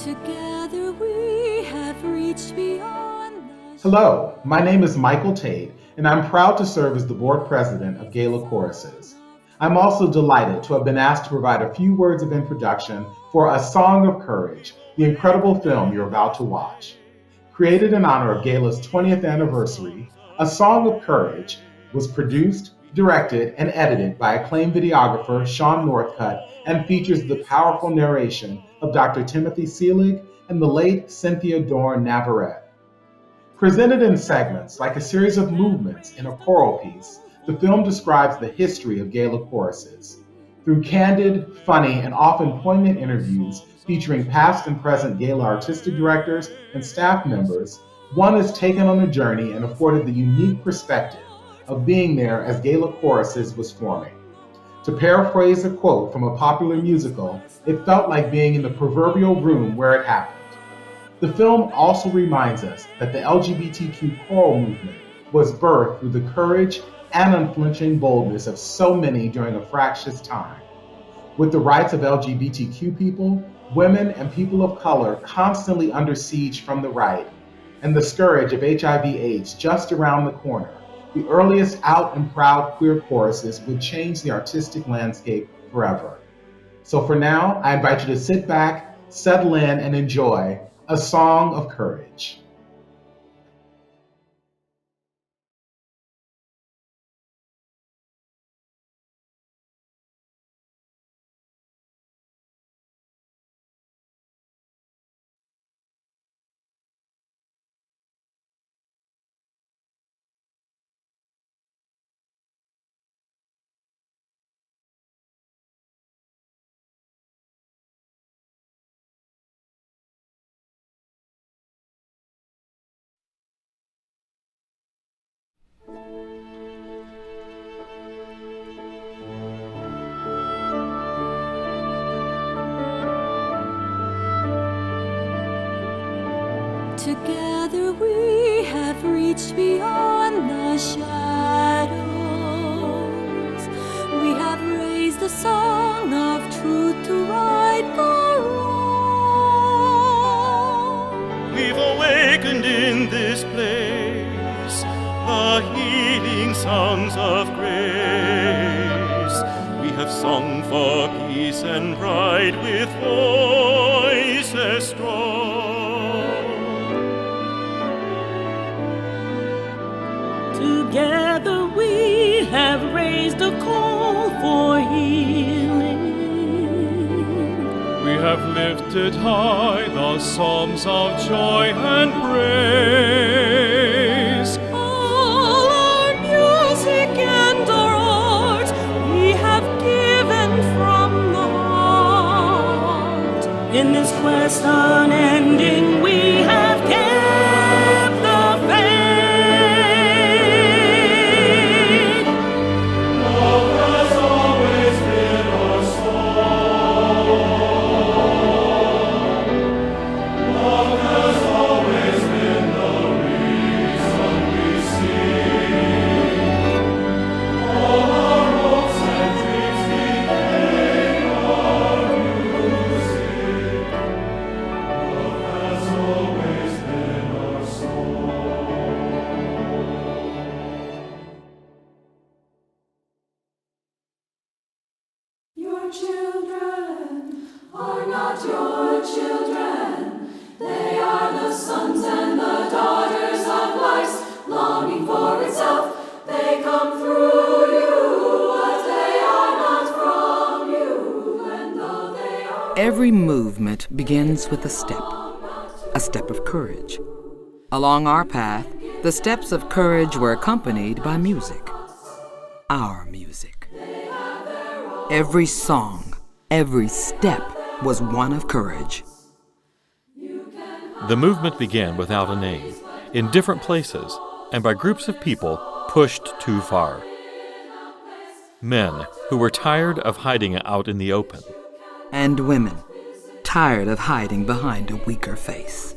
Together we have reached beyond the... Hello, my name is Michael Tate, and I'm proud to serve as the board president of GALA Choruses. I'm also delighted to have been asked to provide a few words of introduction for A Song of Courage, the incredible film you're about to watch. Created in honor of GALA's 20th anniversary, A Song of Courage was produced, directed, and edited by acclaimed videographer Shawn Northcutt and features the powerful narration of Dr. Timothy Seelig and the late Cynthia Dorn Navarrete. Presented in segments like a series of movements in a choral piece, the film describes the history of GALA choruses. Through candid, funny, and often poignant interviews featuring past and present GALA artistic directors and staff members, one is taken on a journey and afforded the unique perspective of being there as GALA choruses was forming. To paraphrase a quote from a popular musical, it felt like being in the proverbial room where it happened. The film also reminds us that the LGBTQ choral movement was birthed through the courage and unflinching boldness of so many during a fractious time. With the rights of LGBTQ people, women, and people of color constantly under siege from the right, and the scourge of HIV/AIDS just around the corner, the earliest out and proud queer choruses would change the artistic landscape forever. So for now, I invite you to sit back, settle in, and enjoy A Song of Courage. Together we have reached beyond the shadows. We have raised a song of truth to right the wrong. We've awakened in this place the healing songs of grace. We have sung for peace and pride with voices strong. Together we have raised a call for healing. We have lifted high the psalms of joy and praise. All our music and our art we have given from the heart. In this quest unending we have kept the faith. Every movement begins with a step of courage. Along our path, the steps of courage were accompanied by music, our music. Every song, every step was one of courage. The movement began without a name, in different places, and by groups of people pushed too far. Men who were tired of hiding out in the open. And women, tired of hiding behind a weaker face.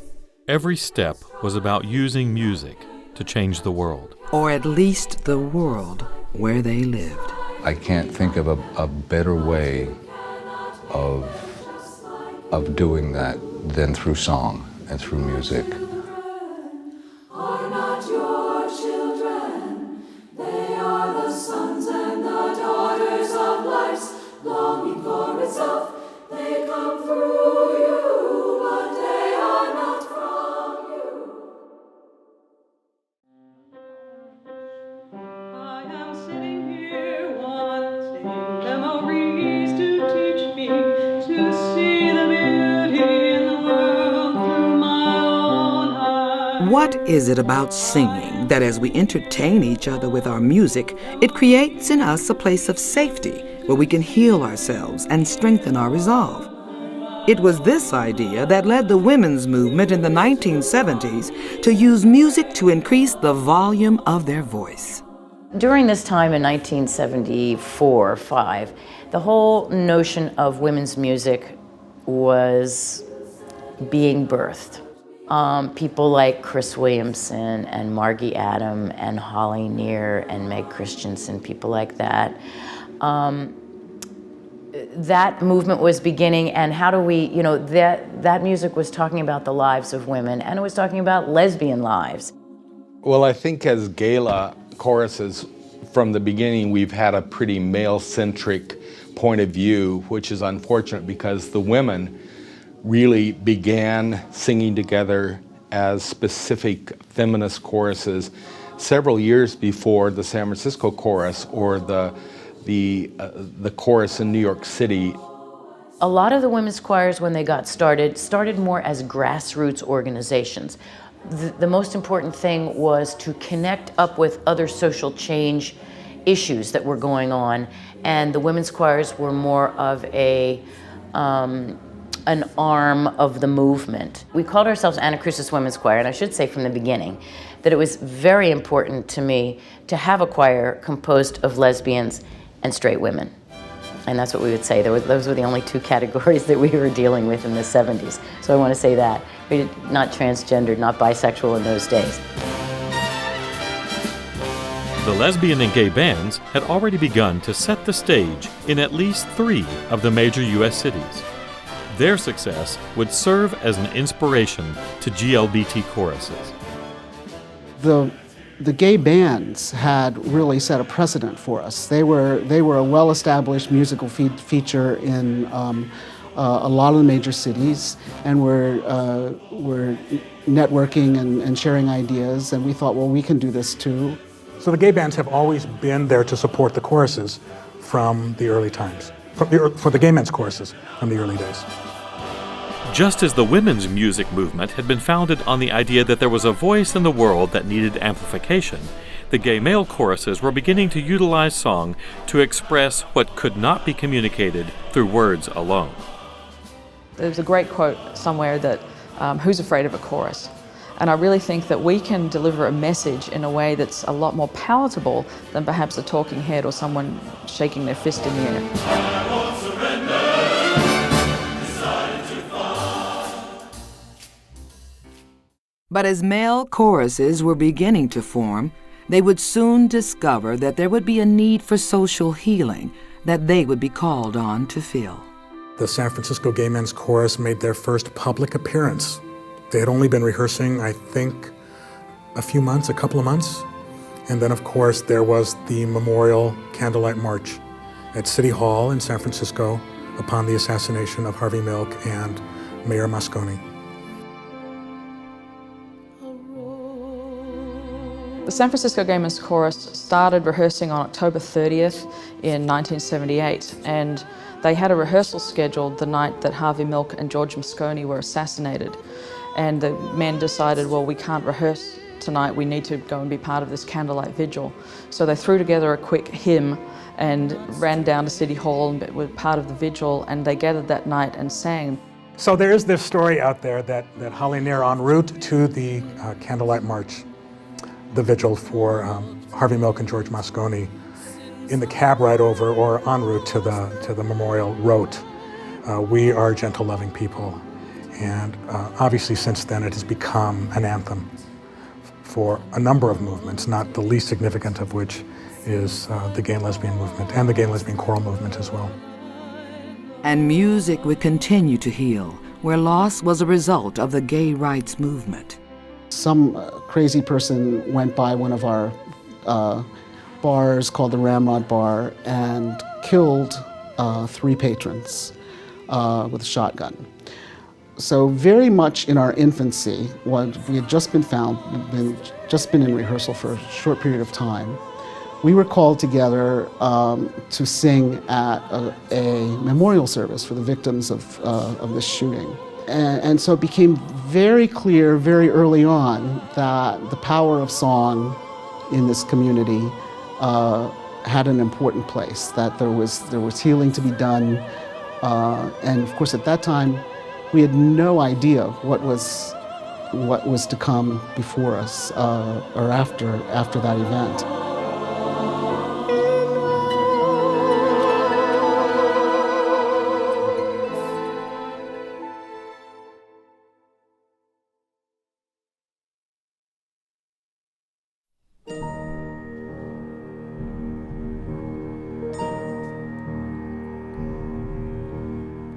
Every step was about using music to change the world. Or at least the world where they lived. I can't think of a better way of doing that than through song and through music. Are not your children? They are the sons and the daughters of life's longing for itself. They come through you, but they are not from you. I am sitting here wanting memories to teach me to see the beauty in the world through my own eyes. What is it about singing that as we entertain each other with our music, it creates in us a place of safety where we can heal ourselves and strengthen our resolve? It was this idea that led the women's movement in the 1970s to use music to increase the volume of their voice. During this time in 1974 or 5, the whole notion of women's music was being birthed. People like Chris Williamson and Margie Adam and Holly Near and Meg Christensen, people like that. That movement was beginning, and how do we, that music was talking about the lives of women, and it was talking about lesbian lives. Well, I think as GALA choruses, from the beginning, we've had a pretty male-centric point of view, which is unfortunate because the women really began singing together as specific feminist choruses several years before the San Francisco chorus or the chorus in New York City. A lot of the women's choirs, when they got started more as grassroots organizations. The most important thing was to connect up with other social change issues that were going on, and the women's choirs were more of an arm of the movement. We called ourselves Anacrusis Women's Choir, and I should say from the beginning that it was very important to me to have a choir composed of lesbians and straight women. And that's what we would say. Those were the only two categories that we were dealing with in the 70s. So I want to say that. We did not transgendered, not bisexual in those days. The lesbian and gay bands had already begun to set the stage in at least 3 of the major U.S. cities. Their success would serve as an inspiration to GLBT choruses. The gay bands had really set a precedent for us. They were a well-established musical feature in a lot of the major cities, and were networking and sharing ideas, and we thought, well, we can do this too. So the gay bands have always been there to support the choruses from the early times, for the gay men's choruses from the early days. Just as the women's music movement had been founded on the idea that there was a voice in the world that needed amplification, the gay male choruses were beginning to utilize song to express what could not be communicated through words alone. There's a great quote somewhere that, who's afraid of a chorus? And I really think that we can deliver a message in a way that's a lot more palatable than perhaps a talking head or someone shaking their fist in the air. But as male choruses were beginning to form, they would soon discover that there would be a need for social healing that they would be called on to fill. The San Francisco Gay Men's Chorus made their first public appearance. They had only been rehearsing, I think, a couple of months. And then, of course, there was the Memorial Candlelight March at City Hall in San Francisco upon the assassination of Harvey Milk and Mayor Moscone. The San Francisco Gay Men's Chorus started rehearsing on October 30th in 1978, and they had a rehearsal scheduled the night that Harvey Milk and George Moscone were assassinated. And the men decided, well, we can't rehearse tonight, we need to go and be part of this candlelight vigil. So they threw together a quick hymn and ran down to City Hall and were part of the vigil, and they gathered that night and sang. So there is this story out there that Holly Near, en route to the Candlelight March, the vigil for Harvey Milk and George Moscone, in the cab ride over or en route to the memorial, wrote, "We are gentle, loving people." And obviously since then it has become an anthem for a number of movements, not the least significant of which is the gay and lesbian movement and the gay and lesbian choral movement as well. And music would continue to heal where loss was a result of the gay rights movement. Some crazy person went by one of our bars called the Ramrod Bar and killed 3 patrons with a shotgun. So very much in our infancy, we had just been found, just been in rehearsal for a short period of time. We were called together to sing at a memorial service for the victims of this shooting. And so it became very clear very early on that the power of song in this community had an important place, that there was healing to be done. And of course at that time, we had no idea what was to come before us or after that event.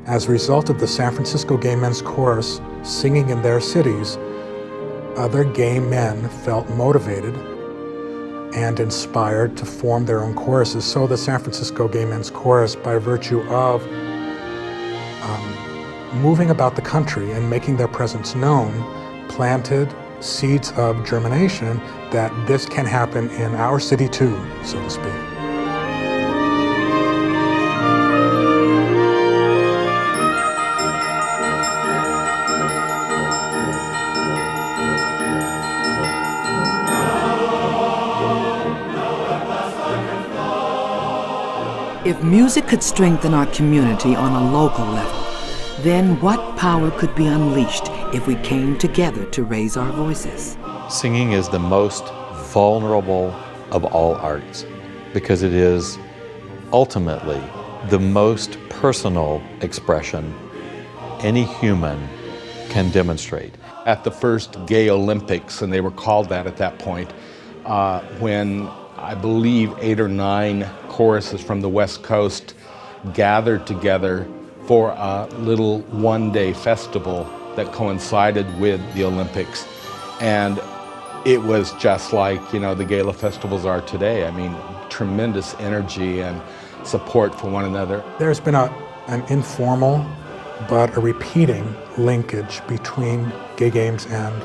As a result of the San Francisco Gay Men's Chorus singing in their cities, other gay men felt motivated and inspired to form their own choruses. So the San Francisco Gay Men's Chorus, by virtue of moving about the country and making their presence known, planted seeds of germination that this can happen in our city too, so to speak. If music could strengthen our community on a local level, then what power could be unleashed if we came together to raise our voices? Singing is the most vulnerable of all arts because it is ultimately the most personal expression any human can demonstrate. At the first Gay Olympics, and they were called that at that point, when I believe 8 or 9 choruses from the West Coast gathered together for a little one-day festival that coincided with the Olympics. And it was just like, the GALA festivals are today. I mean, tremendous energy and support for one another. There's been an informal but a repeating linkage between Gay Games and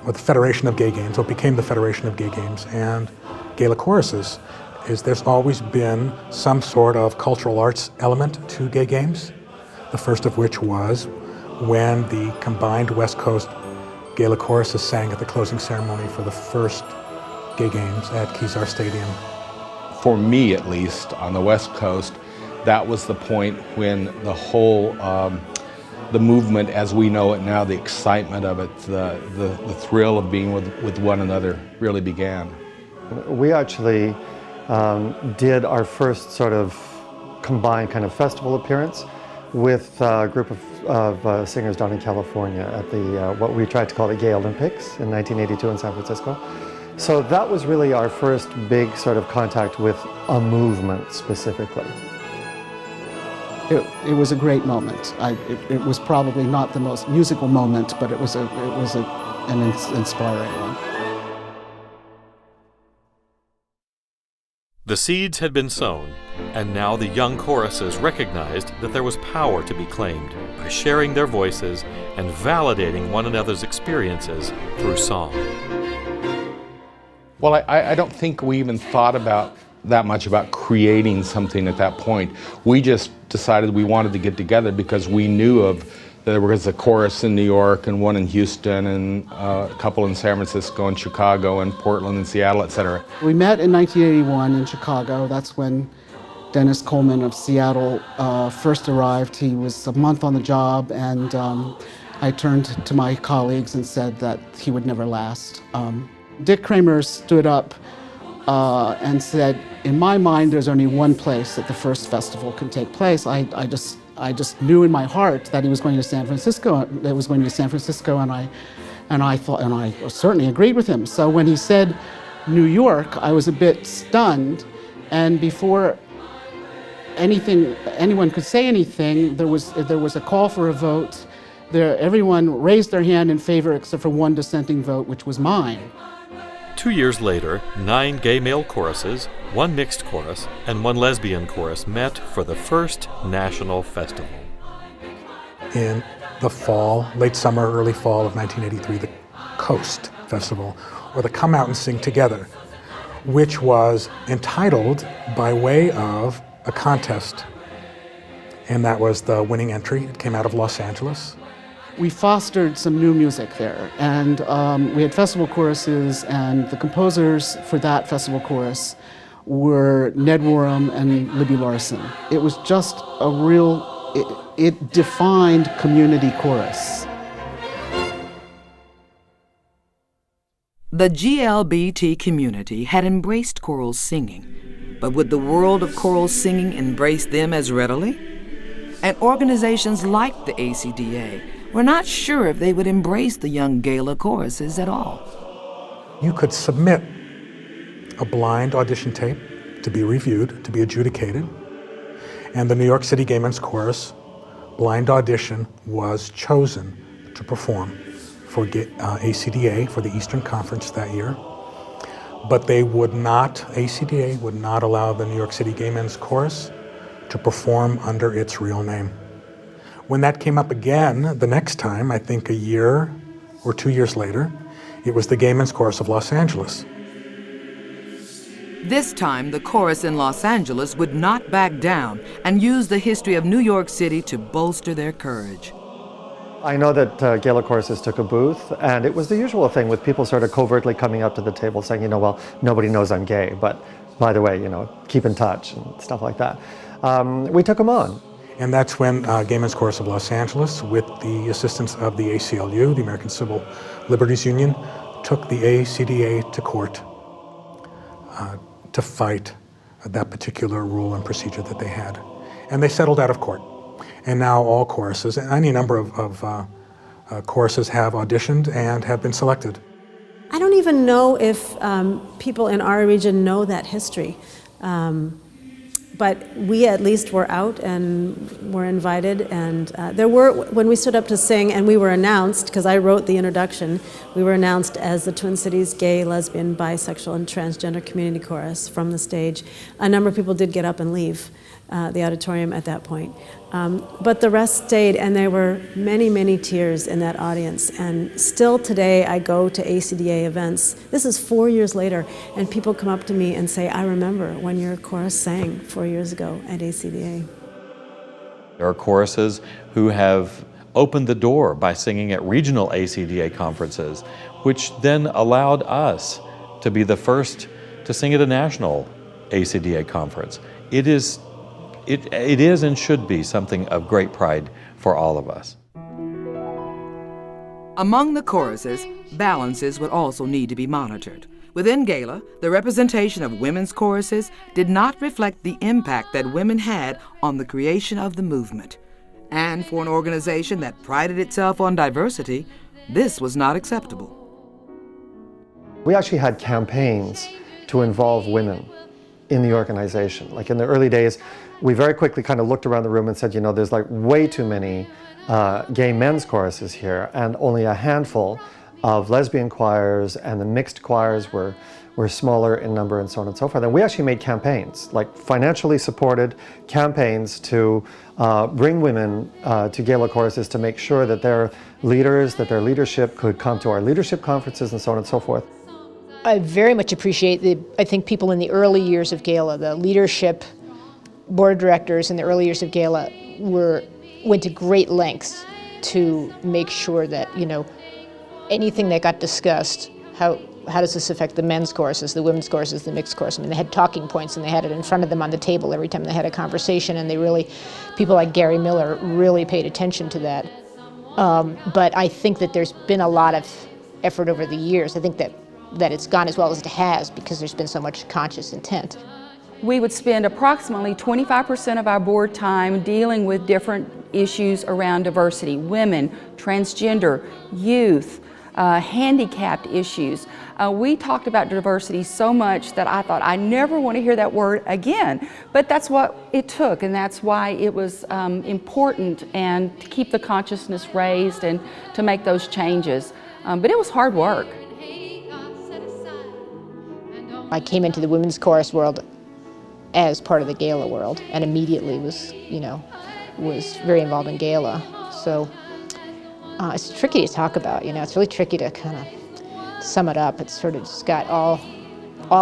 the Federation of Gay Games, what became the Federation of Gay Games, and Gala choruses. There's always been some sort of cultural arts element to Gay Games, the first of which was when the combined West Coast Gala choruses sang at the closing ceremony for the first Gay Games at Kezar Stadium. For me, at least, on the West Coast, that was the point when the whole, the movement as we know it now, the excitement of it, the thrill of being with one another really began. We actually did our first sort of combined kind of festival appearance with a group of singers down in California at the what we tried to call the Gay Olympics in 1982 in San Francisco. So that was really our first big sort of contact with a movement specifically. It was a great moment. It was probably not the most musical moment, but it was an inspiring one. The seeds had been sown, and now the young choruses recognized that there was power to be claimed by sharing their voices and validating one another's experiences through song. Well, I don't think we even thought that much about creating something at that point. We just decided we wanted to get together because we knew there was a chorus in New York and one in Houston and a couple in San Francisco and Chicago and Portland and Seattle, etc. We met in 1981 in Chicago. That's when Dennis Coleman of Seattle first arrived. He was a month on the job, and I turned to my colleagues and said that he would never last. Dick Kramer stood up and said, in my mind, there's only one place that the first festival can take place. I just knew in my heart that he was going to San Francisco. That was going to San Francisco, and I thought, and I certainly agreed with him. So when he said New York, I was a bit stunned, and before anyone could say anything. There was a call for a vote. Everyone raised their hand in favor except for one dissenting vote, which was mine. 2 years later, 9 gay male choruses, 1 mixed chorus, and 1 lesbian chorus met for the first national festival. In the fall, late summer, early fall of 1983, the Coast Festival, or the Come Out and Sing Together, which was entitled by way of a contest. And that was the winning entry. It came out of Los Angeles. We fostered some new music there, and we had festival choruses, and the composers for that festival chorus were Ned Warham and Libby Larson. It was just a real, it defined community chorus. The GLBT community had embraced choral singing, but would the world of choral singing embrace them as readily? And organizations like the ACDA were not sure if they would embrace the young GALA choruses at all. You could submit a blind audition tape to be reviewed, to be adjudicated, and the New York City Gay Men's Chorus blind audition was chosen to perform for ACDA, for the Eastern Conference that year. But they would not, ACDA would not allow the New York City Gay Men's Chorus to perform under its real name. When that came up again the next time, I think a year or 2 years later, it was the Gay Men's Chorus of Los Angeles. This time, the chorus in Los Angeles would not back down and use the history of New York City to bolster their courage. I know that GALA choruses took a booth, and it was the usual thing with people sort of covertly coming up to the table saying, well, nobody knows I'm gay, but by the way, keep in touch and stuff like that. We took them on. And that's when Gay Men's Chorus of Los Angeles, with the assistance of the ACLU, the American Civil Liberties Union, took the ACDA to court to fight that particular rule and procedure that they had. And they settled out of court. And now all choruses, any number of choruses have auditioned and have been selected. I don't even know if people in our region know that history. But we at least were out and were invited, and there were, when we stood up to sing and we were announced, because I wrote the introduction, we were announced as the Twin Cities Gay, Lesbian, Bisexual, and Transgender Community Chorus from the stage. A number of people did get up and leave the auditorium at that point. But the rest stayed, and there were many, many tears in that audience. And still today, I go to ACDA events. This is 4 years later, and people come up to me and say, I remember when your chorus sang 4 years ago at ACDA. There are choruses who have opened the door by singing at regional ACDA conferences, which then allowed us to be the first to sing at a national ACDA conference. It is and should be something of great pride for all of us. Among the choruses, balances would also need to be monitored. Within GALA, the representation of women's choruses did not reflect the impact that women had on the creation of the movement. And for an organization that prided itself on diversity, this was not acceptable. We actually had campaigns to involve women in the organization. Like in the early days, we very quickly kind of looked around the room and said, there's like way too many gay men's choruses here, and only a handful of lesbian choirs, and the mixed choirs were smaller in number, and so on and so forth. And we actually made campaigns, like financially supported campaigns to bring women to GALA choruses to make sure that their leaders, that their leadership could come to our leadership conferences and so on and so forth. I very much appreciate I think people in the early years of GALA, the leadership, board of directors in the early years of GALA went to great lengths to make sure that, anything that got discussed, how does this affect the men's courses, the women's courses, the mixed course? I mean, they had talking points and they had it in front of them on the table every time they had a conversation, and people like Gary Miller really paid attention to that. But I think that there's been a lot of effort over the years. I think that it's gone as well as it has because there's been so much conscious intent. We would spend approximately 25% of our board time dealing with different issues around diversity: women, transgender, youth, handicapped issues. We talked about diversity so much that I thought I never want to hear that word again, but that's what it took, and that's why it was important and to keep the consciousness raised and to make those changes. But it was hard work. I came into the women's chorus world as part of the GALA world, and immediately was very involved in GALA. So it's tricky to talk about, it's really tricky to kind of sum it up. It's sort of just got all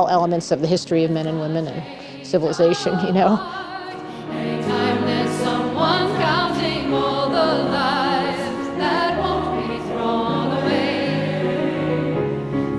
elements of the history of men and women and civilization, Anytime there's someone counting all the lives that won't be thrown away,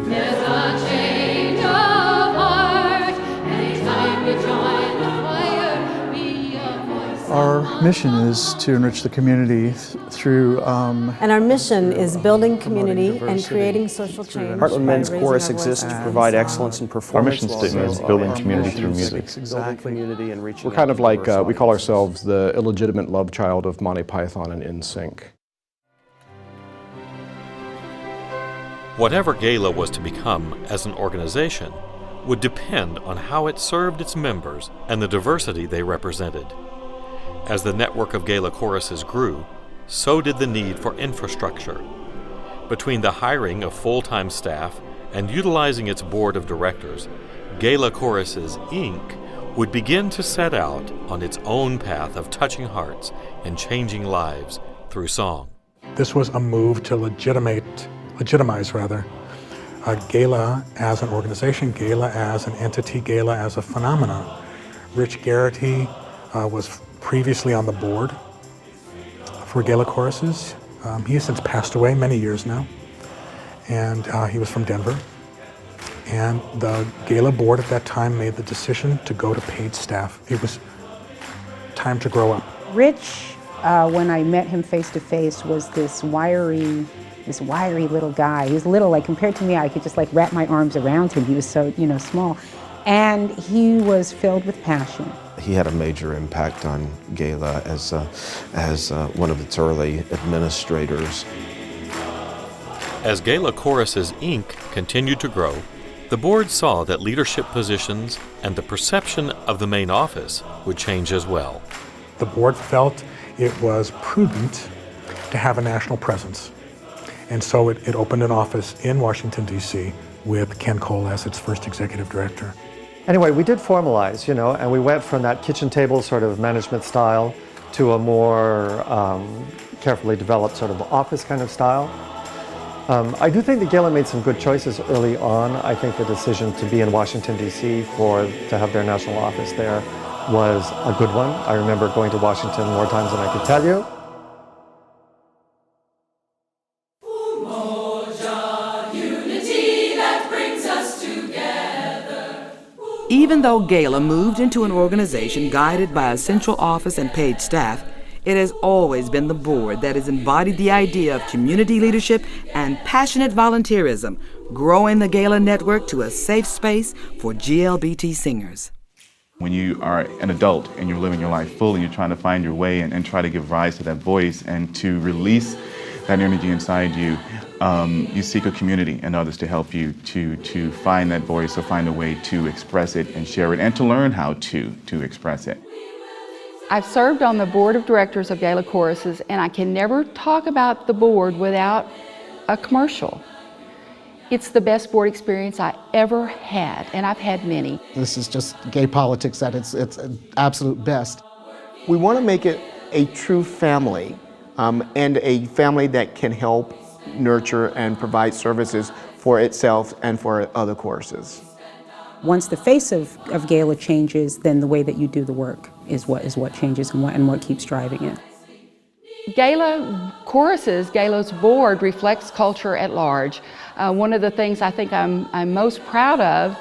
there's a change of heart. Anytime you join the choir, be a voice. Our mission is to enrich the community through... And our mission is building community and creating social change. Heartland Men's Chorus exists to provide excellence in performance. Our mission statement is building community through music. Exactly. We're kind of like, we call ourselves the illegitimate love child of Monty Python and NSYNC. Whatever GALA was to become as an organization would depend on how it served its members and the diversity they represented. As the network of GALA choruses grew, so did the need for infrastructure. Between the hiring of full-time staff and utilizing its board of directors, GALA Choruses, Inc. would begin to set out on its own path of touching hearts and changing lives through song. This was a move to legitimize GALA as an organization, GALA as an entity, GALA as a phenomenon. Rich Garrity was previously on the board for GALA Choruses. He has since passed away, many years now, and he was from Denver. And the GALA board at that time made the decision to go to paid staff. It was time to grow up. Rich, when I met him face to face, was this wiry little guy. He was little, like compared to me, I could just like wrap my arms around him. He was so, small. And he was filled with passion. He had a major impact on GALA as one of its early administrators. As GALA Choruses, Inc. continued to grow, the board saw that leadership positions and the perception of the main office would change as well. The board felt it was prudent to have a national presence. And so it opened an office in Washington, D.C. with Ken Cole as its first executive director. Anyway, we did formalize, and we went from that kitchen table sort of management style to a more carefully developed sort of office kind of style. I do think that GALA made some good choices early on. I think the decision to be in Washington, D.C. to have their national office there was a good one. I remember going to Washington more times than I could tell you. Even though GALA moved into an organization guided by a central office and paid staff, it has always been the board that has embodied the idea of community leadership and passionate volunteerism, growing the GALA network to a safe space for GLBT singers. When you are an adult and you're living your life fully, you're trying to find your way and try to give rise to that voice and to release that energy inside you, you seek a community and others to help you to find that voice or find a way to express it and share it and to learn how to express it. I've served on the board of directors of GALA Choruses, and I can never talk about the board without a commercial. It's the best board experience I ever had, and I've had many. This is just gay politics at its absolute best. We want to make it a true family, and a family that can help nurture and provide services for itself and for other choruses. Once the face of GALA changes, then the way that you do the work is what changes and what keeps driving it. GALA Choruses, GALA's board reflects culture at large. One of the things I think I'm most proud of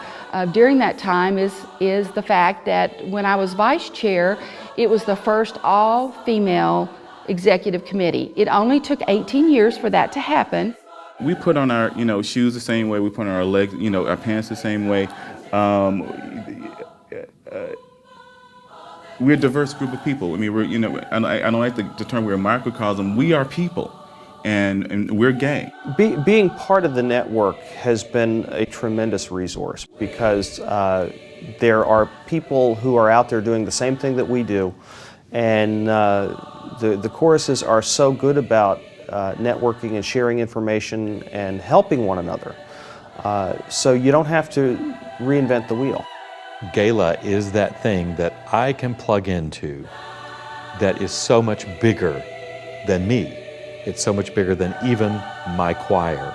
during that time is the fact that when I was vice chair, it was the first all-female executive committee. It only took 18 years for that to happen. We put on our shoes the same way, we put on our legs, our pants the same way. We're a diverse group of people. I mean, I don't like the term we're a microcosm. We are people. and we're gay. Being part of the network has been a tremendous resource because there are people who are out there doing the same thing that we do, and the choruses are so good about networking and sharing information and helping one another. So you don't have to reinvent the wheel. GALA is that thing that I can plug into that is so much bigger than me. It's so much bigger than even my choir.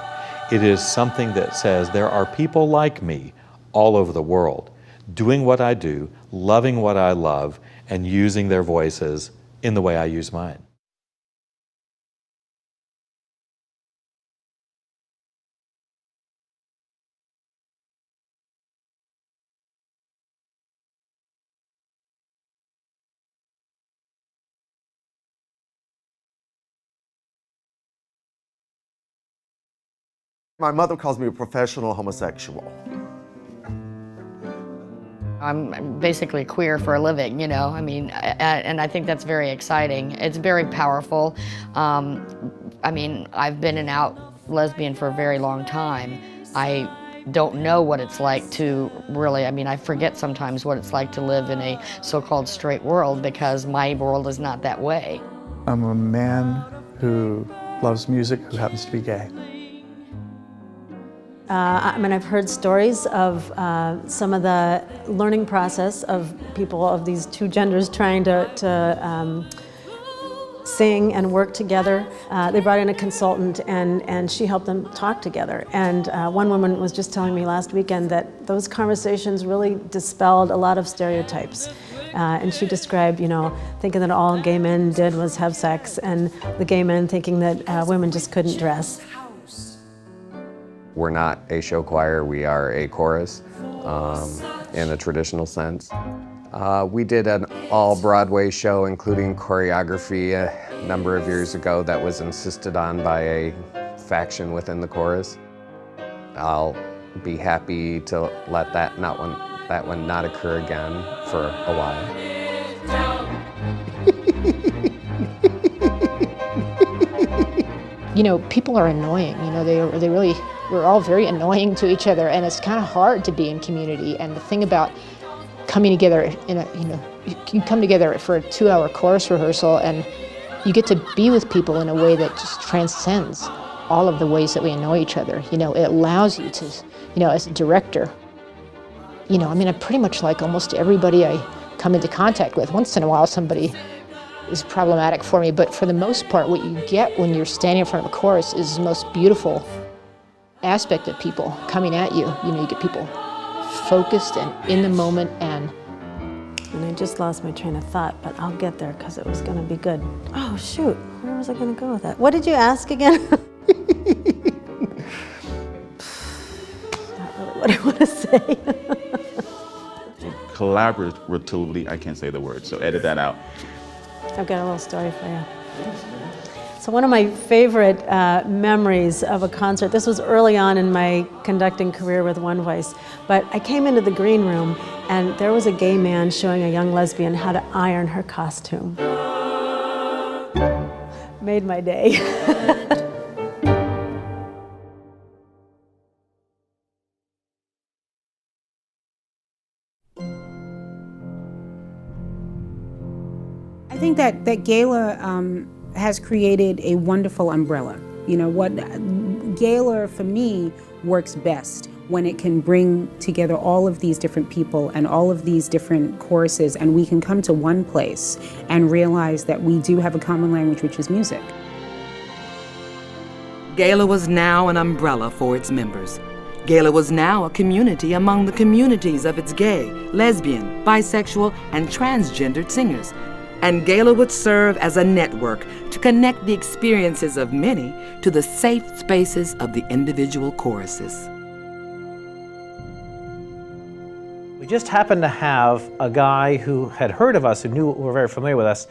It is something that says there are people like me all over the world doing what I do, loving what I love, and using their voices in the way I use mine. My mother calls me a professional homosexual. I'm basically queer for a living, you know, I mean, and I think that's very exciting. It's very powerful. I mean, I've been an out lesbian for a very long time. I don't know what it's like to really, I mean, I forget sometimes what it's like to live in a so-called straight world because my world is not that way. I'm a man who loves music who happens to be gay. I mean, I've heard stories of some of the learning process of people of these two genders trying to sing and work together. They brought in a consultant and she helped them talk together. And one woman was just telling me last weekend that those conversations really dispelled a lot of stereotypes. And she described, you know, thinking that all gay men did was have sex and the gay men thinking that women just couldn't dress. We're not a show choir, we are a chorus in a traditional sense. We did an all-Broadway show, including choreography, a number of years ago that was insisted on by a faction within the chorus. I'll be happy to let that one not occur again for a while. You know, people are annoying, you know, they really, we're all very annoying to each other, and it's kind of hard to be in community. And the thing about coming together in a, you know, you come together for a 2-hour chorus rehearsal and you get to be with people in a way that just transcends all of the ways that we annoy each other. You know, it allows you to, you know, as a director, you know, I mean, I'm pretty much like almost everybody I come into contact with. Once in a while somebody is problematic for me, but for the most part, what you get when you're standing in front of a chorus is the most beautiful aspect of people coming at you. You know, you get people focused and in the moment, and I just lost my train of thought, but I'll get there because it was going to be good. Oh shoot, where was I going to go with that? What did you ask again? Not really what I want to say. Collaboratively, I can't say the word, so edit that out. I've got a little story for you. So one of my favorite memories of a concert, this was early on in my conducting career with One Voice, but I came into the green room and there was a gay man showing a young lesbian how to iron her costume. Made my day. I think that GALA has created a wonderful umbrella. You know, what GALA for me works best when it can bring together all of these different people and all of these different choruses, and we can come to one place and realize that we do have a common language, which is music. GALA was now an umbrella for its members. GALA was now a community among the communities of its gay, lesbian, bisexual, and transgendered singers. And GALA would serve as a network to connect the experiences of many to the safe spaces of the individual choruses. We just happened to have a guy who had heard of us, who knew we were very familiar with us,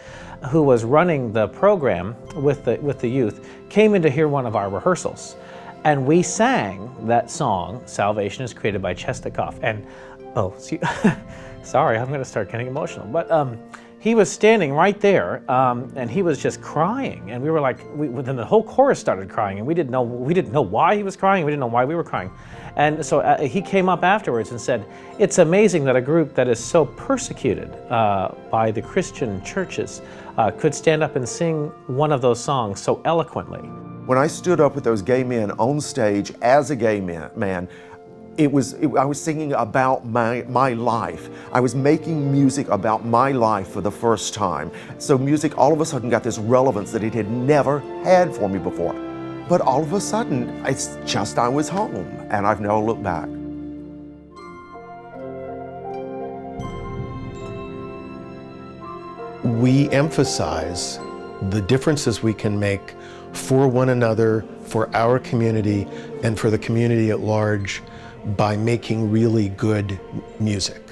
who was running the program with the youth, came in to hear one of our rehearsals. And we sang that song, Salvation is Created by Chestakov. And, oh, sorry, I'm going to start getting emotional. But he was standing right there, and he was just crying, and we were like, then the whole chorus started crying, and we didn't know why he was crying, we didn't know why we were crying. And so he came up afterwards and said, it's amazing that a group that is so persecuted by the Christian churches could stand up and sing one of those songs so eloquently. When I stood up with those gay men on stage as a gay man, I was singing about my life. I was making music about my life for the first time. So music all of a sudden got this relevance that it had never had for me before. But all of a sudden, it's just I was home, and I've never looked back. We emphasize the differences we can make for one another, for our community, and for the community at large by making really good music.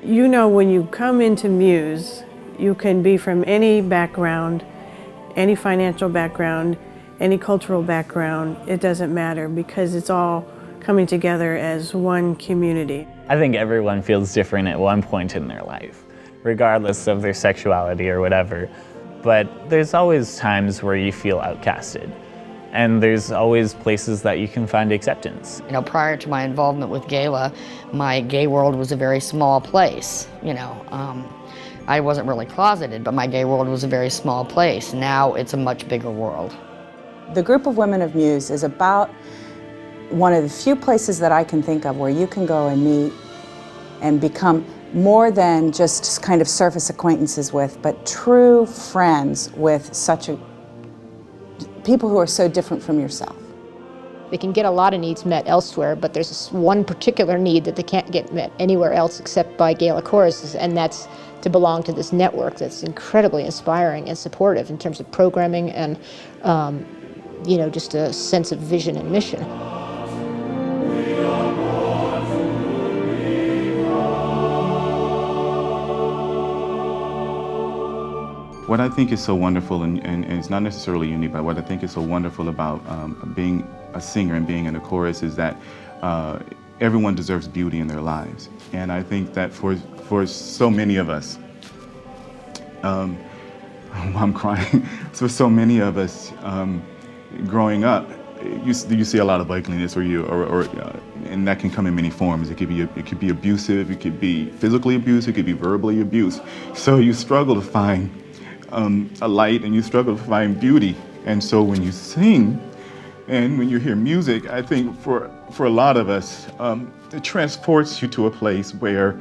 You know, when you come into Muse, you can be from any background, any financial background, any cultural background. It doesn't matter because it's all coming together as one community. I think everyone feels different at one point in their life, regardless of their sexuality or whatever. But there's always times where you feel outcasted. And there's always places that you can find acceptance. You know, prior to my involvement with GALA, my gay world was a very small place. You know, I wasn't really closeted, but my gay world was a very small place. Now it's a much bigger world. The group of women of Muse is about one of the few places that I can think of where you can go and meet and become more than just kind of surface acquaintances with, but true friends with people who are so different from yourself. They can get a lot of needs met elsewhere, but there's this one particular need that they can't get met anywhere else except by GALA choruses, and that's to belong to this network that's incredibly inspiring and supportive in terms of programming and, you know, just a sense of vision and mission. What I think is so wonderful, and it's not necessarily unique, but what I think is so wonderful about being a singer and being in a chorus is that everyone deserves beauty in their lives. And I think that for so many of us, I'm crying, for so many of us growing up, you see a lot of ugliness, and that can come in many forms. It could be abusive, it could be physically abused, it could be verbally abused. So you struggle to find a light, and you struggle to find beauty. And so when you sing and when you hear music, I think for a lot of us, it transports you to a place where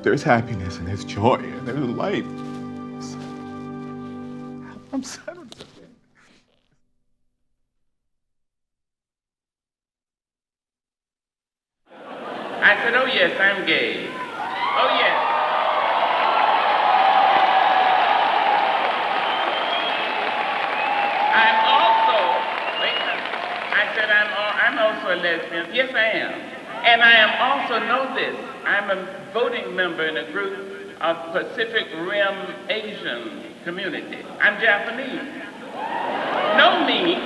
there's happiness and there's joy and there's light. So, I'm sorry. I said, oh yes, I'm gay. Oh yes. I'm also a lesbian. Yes, I am. And I am also, know this, I'm a voting member in a group of Pacific Rim Asian community. I'm Japanese. Know me.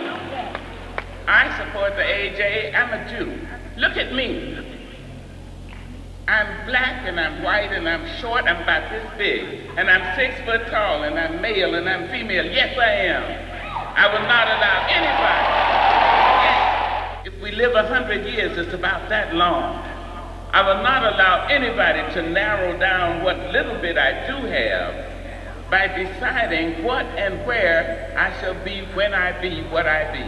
I support the AJ. I'm a Jew. Look at me. I'm black and I'm white and I'm short. I'm about this big. And I'm 6 foot tall and I'm male and I'm female. Yes, I am. I will not allow anybody. If we live 100 years, it's about that long. I will not allow anybody to narrow down what little bit I do have by deciding what and where I shall be when I be what I be.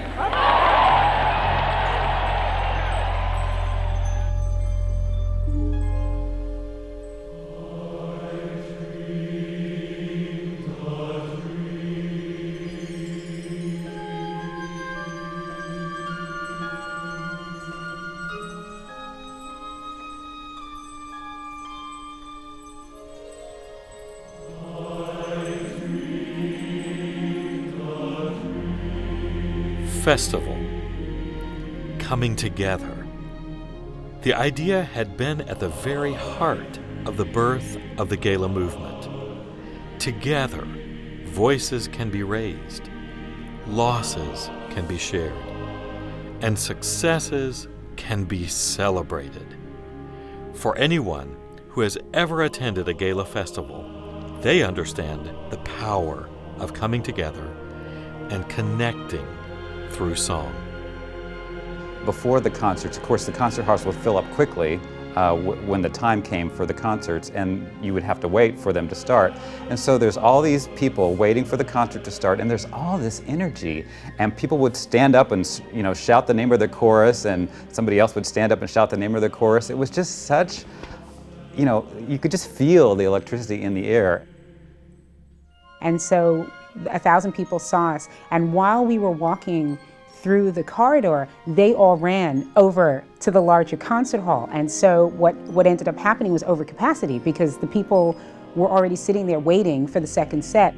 Festival, coming together. The idea had been at the very heart of the birth of the GALA movement. Together, voices can be raised, losses can be shared, and successes can be celebrated. For anyone who has ever attended a gala festival. They understand the power of coming together and connecting through song. Before the concerts, of course, the concert halls would fill up quickly when the time came for the concerts, and you would have to wait for them to start. And so there's all these people waiting for the concert to start, and there's all this energy. And people would stand up and shout the name of their chorus, and somebody else would stand up and shout the name of their chorus. It was just such, you could just feel the electricity in the air. And so 1,000 people saw us, and while we were walking through the corridor, they all ran over to the larger concert hall. And so what ended up happening was overcapacity, because the people were already sitting there waiting for the second set.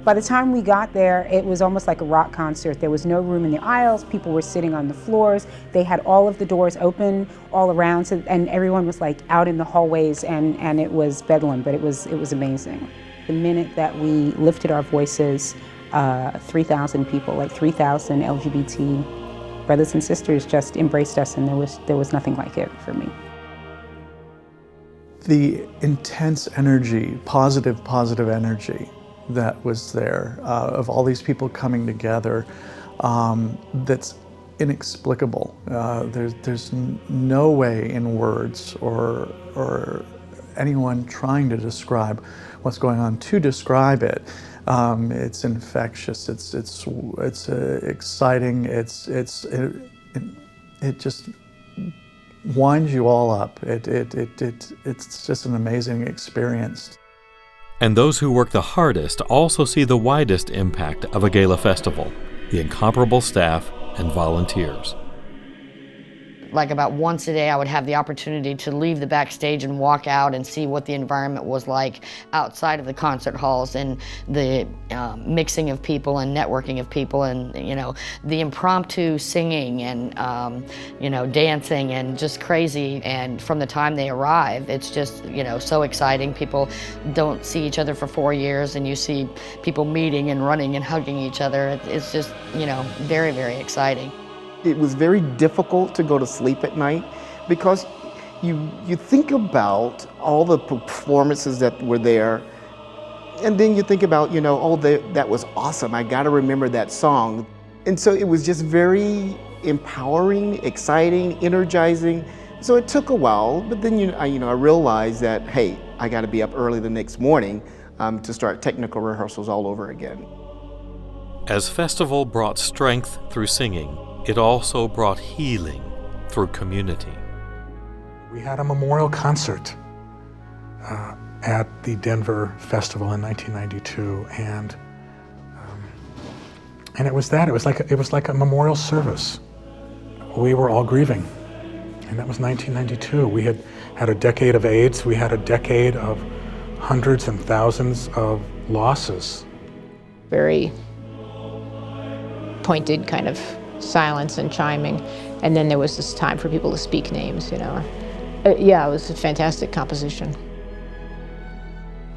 By the time we got there, it was almost like a rock concert. There was no room in the aisles, people were sitting on the floors, they had all of the doors open all around, and everyone was like out in the hallways, and it was bedlam, but it was amazing. The minute that we lifted our voices, 3,000 people, like 3,000 LGBT brothers and sisters just embraced us, and there was nothing like it for me. The intense energy, positive energy that was there, of all these people coming together, that's inexplicable. There's no way in words or anyone trying to describe what's going on to describe it. It's infectious. It's exciting. It just winds you all up. It's just an amazing experience. And those who work the hardest also see the widest impact of a gala festival: the incomparable staff and volunteers. Like about once a day, I would have the opportunity to leave the backstage and walk out and see what the environment was like outside of the concert halls, and the mixing of people and networking of people, and the impromptu singing and dancing and just crazy. And from the time they arrive, it's just so exciting. People don't see each other for 4 years, and you see people meeting and running and hugging each other. It's just very, very exciting. It was very difficult to go to sleep at night, because you think about all the performances that were there, and then you think about, that was awesome, I gotta remember that song. And so it was just very empowering, exciting, energizing. So it took a while, but then I realized that, hey, I gotta be up early the next morning to start technical rehearsals all over again. As festival brought strength through singing, it also brought healing through community. We had a memorial concert at the Denver Festival in 1992, and it was that. It was like a memorial service. We were all grieving, and that was 1992. We had had a decade of AIDS. We had a decade of hundreds and thousands of losses. Very pointed kind of silence and chiming, and then there was this time for people to speak names. Yeah, it was a fantastic composition.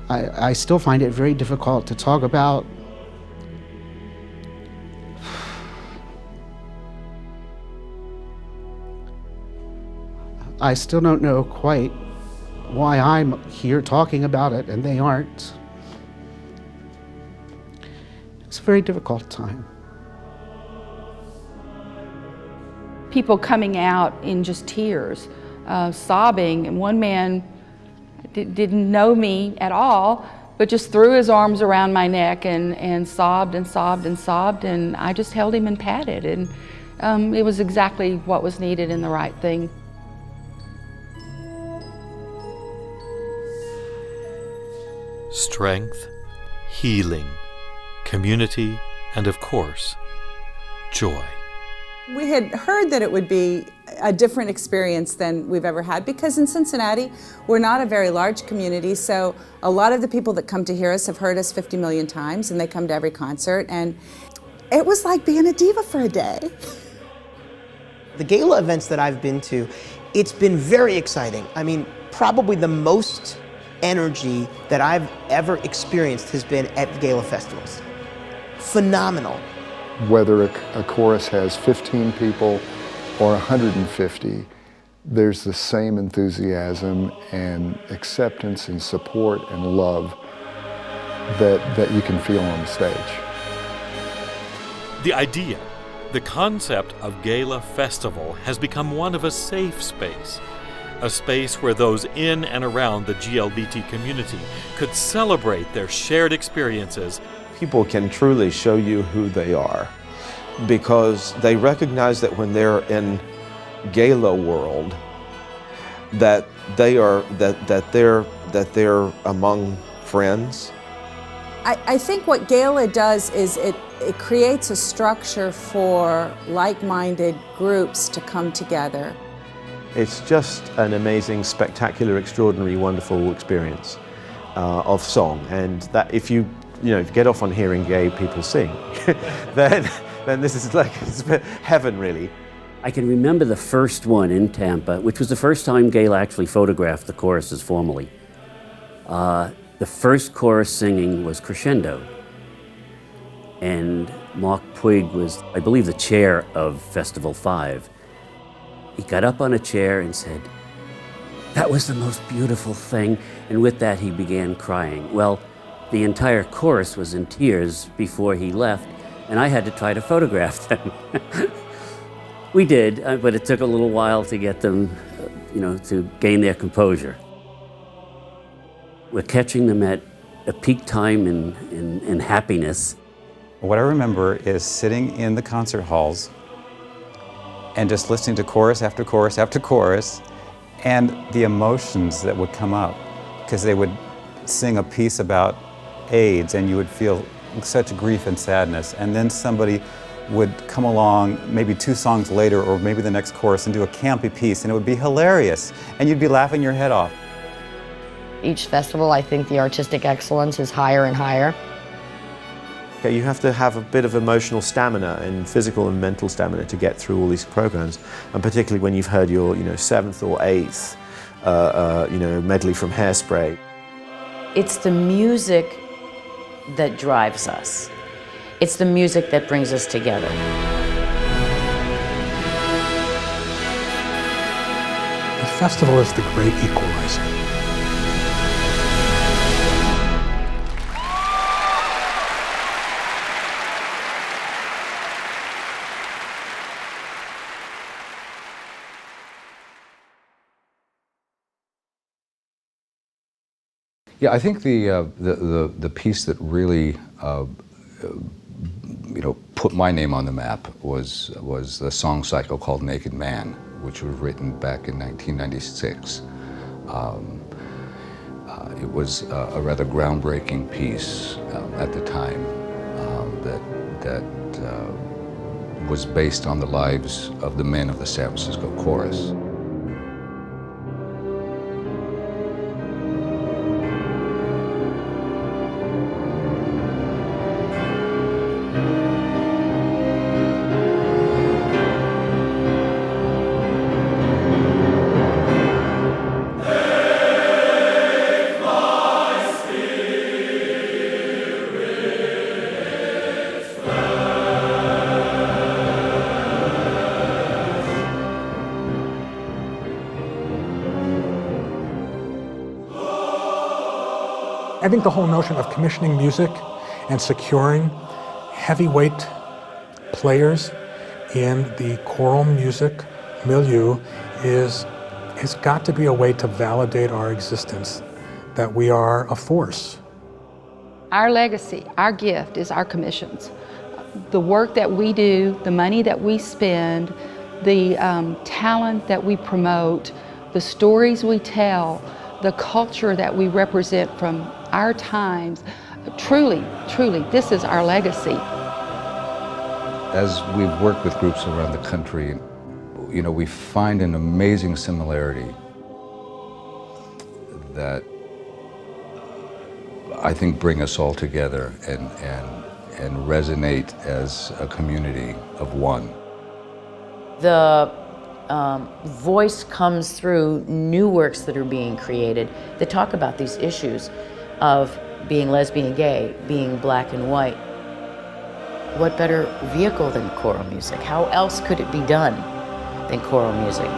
I still find it very difficult to talk about. I still don't know quite why I'm here talking about it and they aren't. It's a very difficult time. People coming out in just tears, sobbing, and one man didn't know me at all, but just threw his arms around my neck and sobbed and sobbed and sobbed, and I just held him and patted, and it was exactly what was needed and the right thing. Strength, healing, community, and of course, joy. We had heard that it would be a different experience than we've ever had, because in Cincinnati, we're not a very large community, so a lot of the people that come to hear us have heard us 50 million times, and they come to every concert, and it was like being a diva for a day. The gala events that I've been to, it's been very exciting. I mean, probably the most energy that I've ever experienced has been at gala festivals. Phenomenal. Whether a chorus has 15 people or 150, there's the same enthusiasm and acceptance and support and love that you can feel on the stage. The idea, the concept of GALA Festival has become one of a safe space, a space where those in and around the GLBT community could celebrate their shared experiences. People can truly show you who they are because they recognize that when they're in GALA world, that they're among friends. I think what GALA does is it creates a structure for like-minded groups to come together. It's just an amazing, spectacular, extraordinary, wonderful experience of song, and that if you get off on hearing gay people sing, then this is like heaven, really. I can remember the first one in Tampa, which was the first time GALA actually photographed the choruses formally. The first chorus singing was Crescendo, and Mark Puig was, I believe, the chair of Festival 5. He got up on a chair and said, "That was the most beautiful thing," and with that he began crying. Well, the entire chorus was in tears before he left, and I had to try to photograph them. We did, but it took a little while to get them, to gain their composure. We're catching them at a peak time in happiness. What I remember is sitting in the concert halls and just listening to chorus after chorus after chorus, and the emotions that would come up, because they would sing a piece about AIDS and you would feel such grief and sadness, and then somebody would come along maybe 2 songs later or maybe the next chorus and do a campy piece, and it would be hilarious and you'd be laughing your head off. Each festival, I think the artistic excellence is higher and higher. Okay, you have to have a bit of emotional stamina and physical and mental stamina to get through all these programs, and particularly when you've heard your 7th or 8th medley from Hairspray. It's the music that drives us. It's the music that brings us together. The festival is the great equalizer. Yeah, I think the piece that really put my name on the map was the song cycle called Naked Man, which was written back in 1996. It was a rather groundbreaking piece at the time that was based on the lives of the men of the San Francisco chorus. I think the whole notion of commissioning music and securing heavyweight players in the choral music milieu has got to be a way to validate our existence, that we are a force. Our legacy, our gift is our commissions. The work that we do, the money that we spend, the talent that we promote, the stories we tell, the culture that we represent from our times, truly, this is our legacy. As we've worked with groups around the country, we find an amazing similarity that I think bring us all together and resonate as a community of one. The voice comes through new works that are being created that talk about these issues of being lesbian, gay, being black and white. What better vehicle than choral music? How else could it be done than choral music?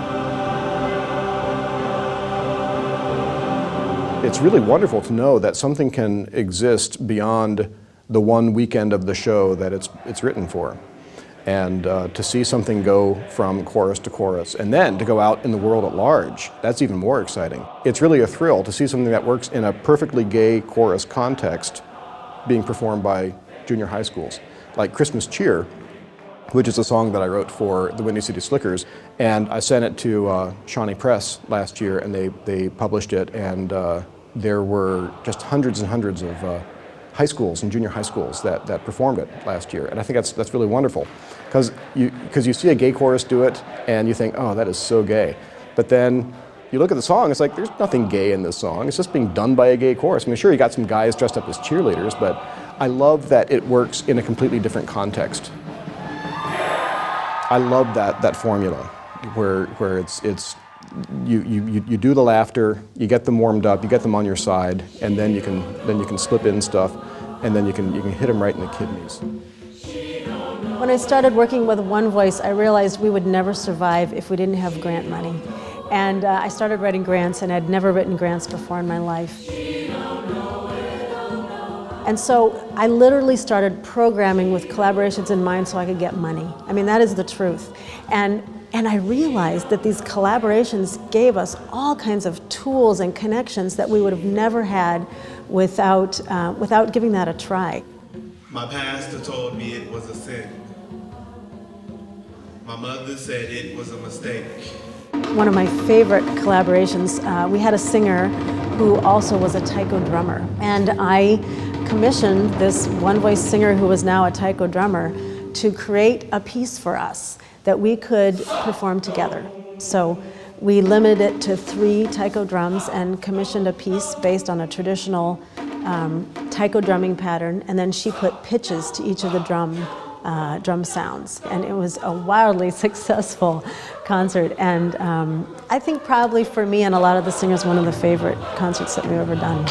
It's really wonderful to know that something can exist beyond the one weekend of the show that it's written for. And to see something go from chorus to chorus, and then to go out in the world at large, that's even more exciting. It's really a thrill to see something that works in a perfectly gay chorus context being performed by junior high schools. Like Christmas Cheer, which is a song that I wrote for the Windy City Slickers, and I sent it to Shawnee Press last year, and they published it, and there were just hundreds and hundreds of high schools and junior high schools that performed it last year, and I think that's really wonderful, because you see a gay chorus do it, and you think, oh, that is so gay, but then you look at the song, it's like there's nothing gay in this song. It's just being done by a gay chorus. I mean, sure, you got some guys dressed up as cheerleaders, but I love that it works in a completely different context. I love that formula, where it's you do the laughter, you get them warmed up, you get them on your side, and then you can slip in stuff, and then you can hit them right in the kidneys. When I started working with One Voice, I realized we would never survive if we didn't have grant money. And I started writing grants, and I'd never written grants before in my life. And so I literally started programming with collaborations in mind so I could get money. I mean, that is the truth. And I realized that these collaborations gave us all kinds of tools and connections that we would have never had without giving that a try. My pastor told me it was a sin. My mother said it was a mistake. One of my favorite collaborations, we had a singer who also was a taiko drummer. And I commissioned this One Voice singer who was now a taiko drummer to create a piece for us that we could perform together. So we limited it to 3 taiko drums and commissioned a piece based on a traditional taiko drumming pattern, and then she put pitches to each of the drum sounds. And it was a wildly successful concert, and I think probably for me and a lot of the singers, one of the favorite concerts that we've ever done.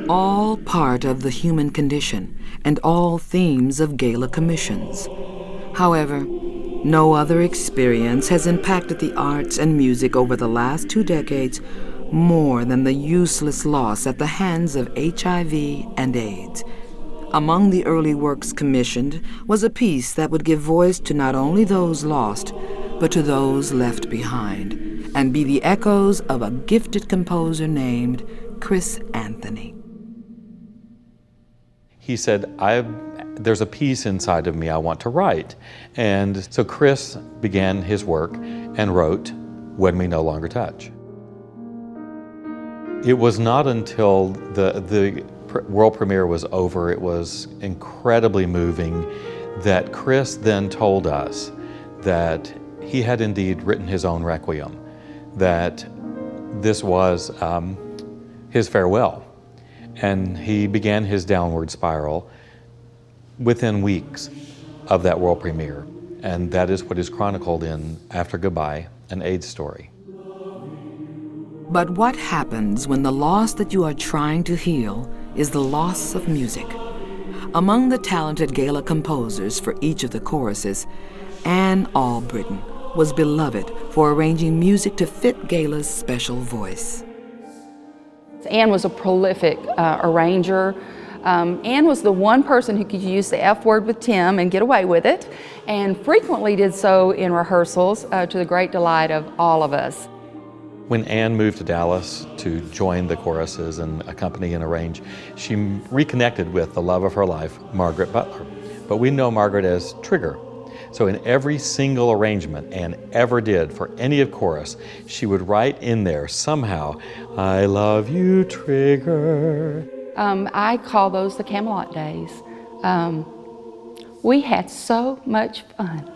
All part of the human condition and all themes of gala commissions. However, no other experience has impacted the arts and music over the last 2 decades more than the useless loss at the hands of HIV and AIDS. Among the early works commissioned was a piece that would give voice to not only those lost, but to those left behind, and be the echoes of a gifted composer named Chris Anthony. He said, there's a piece inside of me I want to write. And so Chris began his work and wrote When We No Longer Touch. It was not until the world premiere was over, it was incredibly moving, that Chris then told us that he had indeed written his own requiem, that this was his farewell. And he began his downward spiral within weeks of that world premiere. And that is what is chronicled in After Goodbye, an AIDS story. But what happens when the loss that you are trying to heal is the loss of music? Among the talented gala composers for each of the choruses, Anne Albritton was beloved for arranging music to fit Gala's special voice. Anne was a prolific arranger. Anne was the one person who could use the F word with Tim and get away with it, and frequently did so in rehearsals to the great delight of all of us. When Anne moved to Dallas to join the choruses and accompany and arrange, she reconnected with the love of her life, Margaret Butler. But we know Margaret as Trigger. So in every single arrangement Anne ever did for any of chorus, she would write in there somehow, I love you, Trigger. I call those the Camelot days. We had so much fun.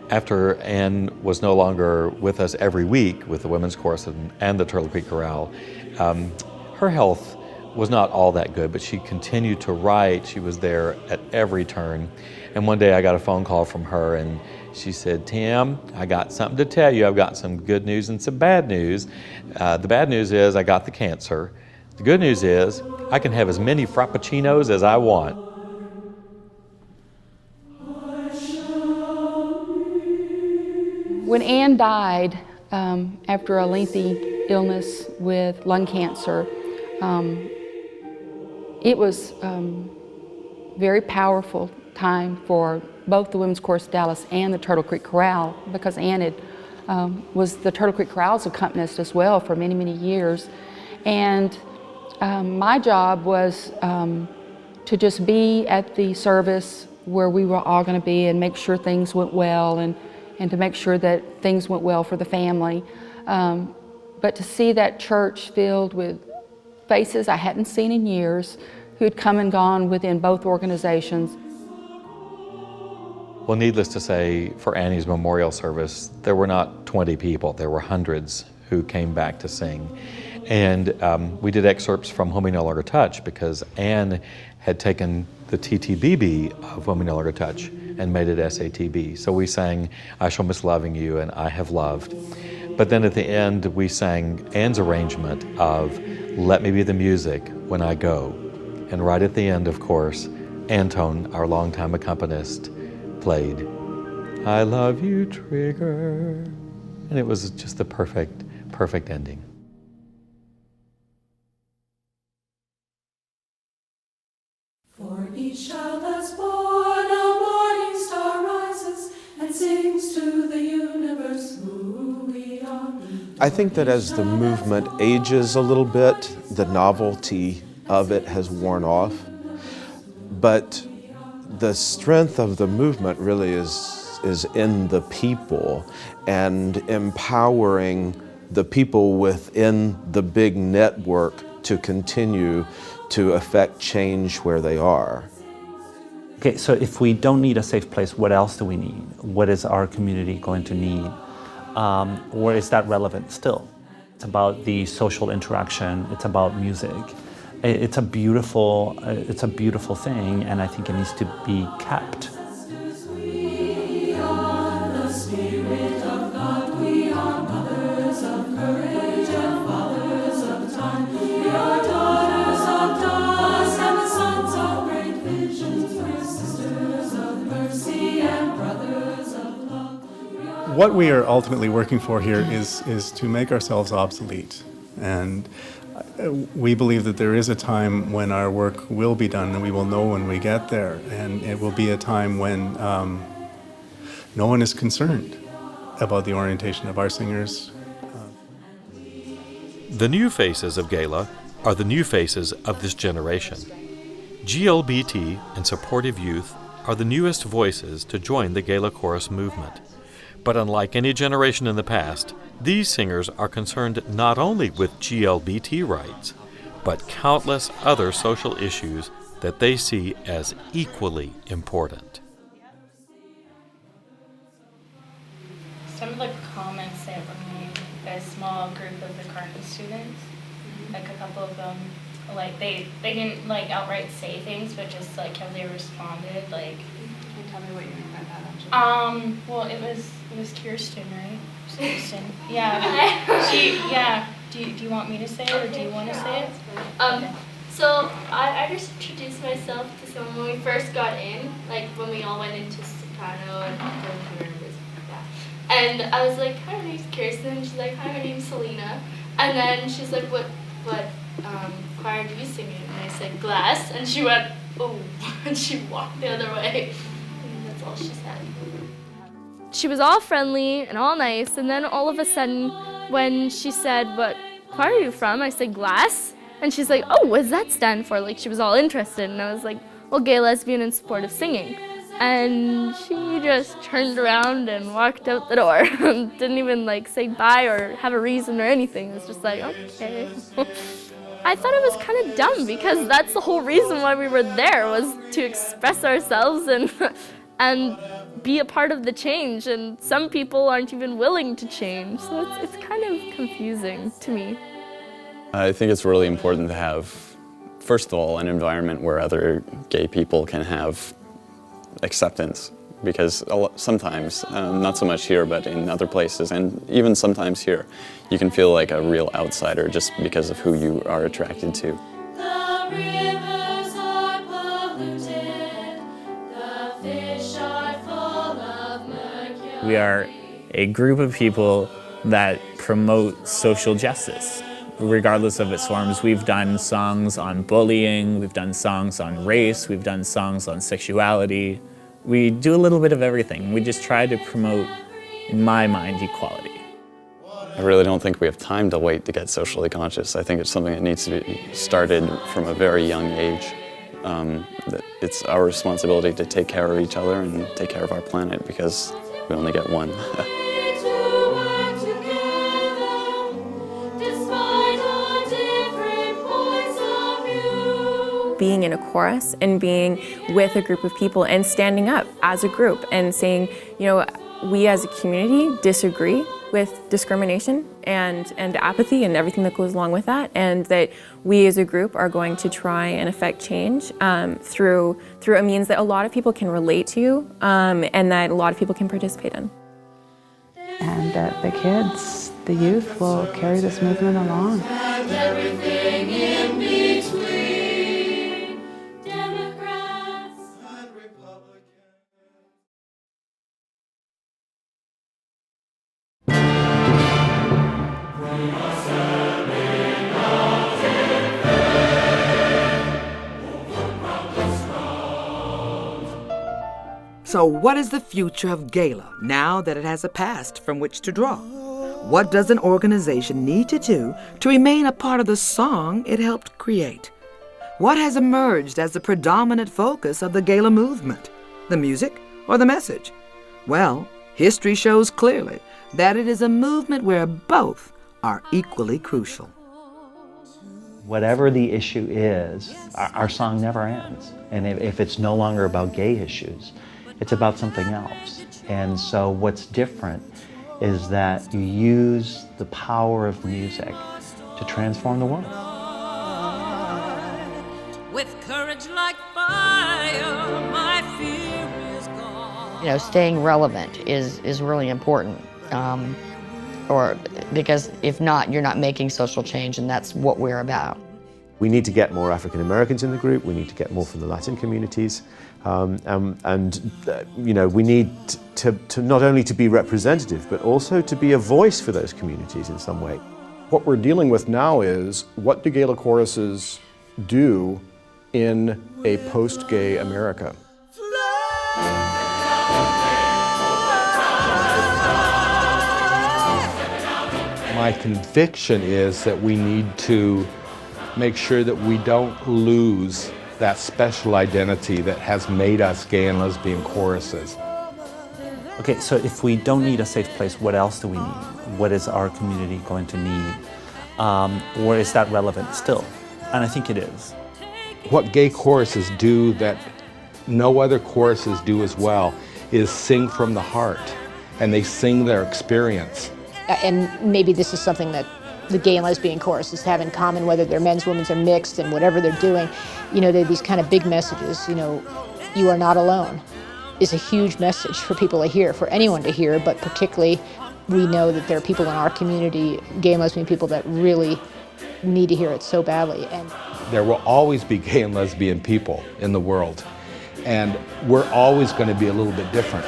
After Anne was no longer with us every week with the Women's Chorus and the Turtle Creek Chorale, her health was not all that good, but she continued to write. She was there at every turn. And one day I got a phone call from her and she said, "Tim, I got something to tell you. I've got some good news and some bad news. The bad news is I got the cancer. The good news is I can have as many frappuccinos as I want." When Ann died after a lengthy illness with lung cancer, it was very powerful time for both the Women's Chorus of Dallas and the Turtle Creek Chorale, because Ann was the Turtle Creek Chorale's accompanist as well for many, many years. And my job was to just be at the service where we were all going to be and make sure things went well, and to make sure that things went well for the family. But to see that church filled with faces I hadn't seen in years, who'd come and gone within both organizations. Well, needless to say, for Annie's memorial service, there were not 20 people, there were hundreds who came back to sing. And we did excerpts from When We No Longer Touch, because Ann had taken the TTBB of When We No Longer Touch and made it SATB. So we sang I Shall Miss Loving You and I Have Loved. But then at the end, we sang Ann's arrangement of Let Me Be the Music When I Go. And right at the end, of course, Antone, our longtime accompanist, played I Love You, Trigger. And it was just the perfect ending. For each child that's born, a morning star rises and sings to the universe who we are. I think that as the movement ages a little bit, the novelty of it has worn off. But the strength of the movement really is in the people and empowering the people within the big network to continue to affect change where they are. Okay, so if we don't need a safe place, what else do we need? What is our community going to need? Or is that relevant still? It's about the social interaction, it's about music. It's a beautiful thing, and I think it needs to be kept. We are the Spirit of God, we are mothers of courage and fathers of time. We are daughters of dust and the sons of great visions. We're sisters of mercy and brothers of love. What we are ultimately working for here is to make ourselves obsolete. And we believe that there is a time when our work will be done, and we will know when we get there. And it will be a time when no one is concerned about the orientation of our singers. The new faces of GALA are the new faces of this generation. GLBT and supportive youth are the newest voices to join the GALA chorus movement. But unlike any generation in the past, these singers are concerned not only with GLBT rights, but countless other social issues that they see as equally important. Some of the comments that were made by a small group of the current students, like a couple of them, like they didn't like outright say things, but just like how they responded, like. Can you tell me what you mean by that? Well, it was Kirsten, right? Kirsten. Yeah. Do you want me to say it, or do you want to say it? Okay. So I just introduced myself to someone when we first got in, like when we all went into soprano and I was like, "Hi, my name's Kirsten." She's like, "Hi, my name's Selena." And then she's like, "What choir do you sing in?" And I said, "G.L.A.S.S." And she went, "Oh," and she walked the other way. And that's all she said. She was all friendly and all nice, and then all of a sudden, when she said, "What choir are you from?" I said, "G.L.A.S.S." And she's like, "Oh, what does that stand for?" Like, she was all interested, and I was like, "Well, gay, lesbian, and supportive singing." And she just turned around and walked out the door. Didn't even like say bye or have a reason or anything. It was just like, okay. I thought it was kind of dumb, because that's the whole reason why we were there, was to express ourselves and be a part of the change. And some people aren't even willing to change. So it's kind of confusing to me. I think it's really important to have first of all, an environment where other gay people can have acceptance, because sometimes, not so much here, but in other places, and even sometimes here, you can feel like a real outsider just because of who you are attracted to. The rivers are polluted, the fish are full of mercury. We are a group of people that promote social justice, regardless of its forms. We've done songs on bullying, we've done songs on race, we've done songs on sexuality. We do a little bit of everything. We just try to promote, in my mind, equality. I really don't think we have time to wait to get socially conscious. I think it's something that needs to be started from a very young age. That it's our responsibility to take care of each other and take care of our planet, because we only get one. Being in a chorus and being with a group of people and standing up as a group and saying, you know, we as a community disagree with discrimination and apathy and everything that goes along with that, and that we as a group are going to try and affect change through a means that a lot of people can relate to and that a lot of people can participate in. And that the kids, the youth, will carry this movement along. And everything in between. So what is the future of GALA now that it has a past from which to draw? What does an organization need to do to remain a part of the song it helped create? What has emerged as the predominant focus of the GALA movement? The music or the message? Well, history shows clearly that it is a movement where both are equally crucial. Whatever the issue is, our song never ends. And if it's no longer about gay issues, it's about something else. And so what's different is that you use the power of music to transform the world. With courage like fire, my fear is gone. You know, staying relevant is really important. Or because if not, you're not making social change, and that's what we're about. We need to get more African Americans in the group. We need to get more from the Latin communities, you know, we need to not only to be representative, but also to be a voice for those communities in some way. What we're dealing with now is, what do GALA choruses do in a post-gay America? My conviction is that we need to make sure that we don't lose that special identity that has made us gay and lesbian choruses. Okay, so if we don't need a safe place, what else do we need? What is our community going to need? Or is that relevant still? And I think it is. What gay choruses do that no other choruses do as well is sing from the heart, and they sing their experience. And maybe this is something that the gay and lesbian choruses have in common, whether they're men's, women's, or mixed, and whatever they're doing. You know, they're these kind of big messages. You know, you are not alone is a huge message for people to hear, for anyone to hear, but particularly we know that there are people in our community, gay and lesbian people, that really need to hear it so badly. And there will always be gay and lesbian people in the world, and we're always going to be a little bit different.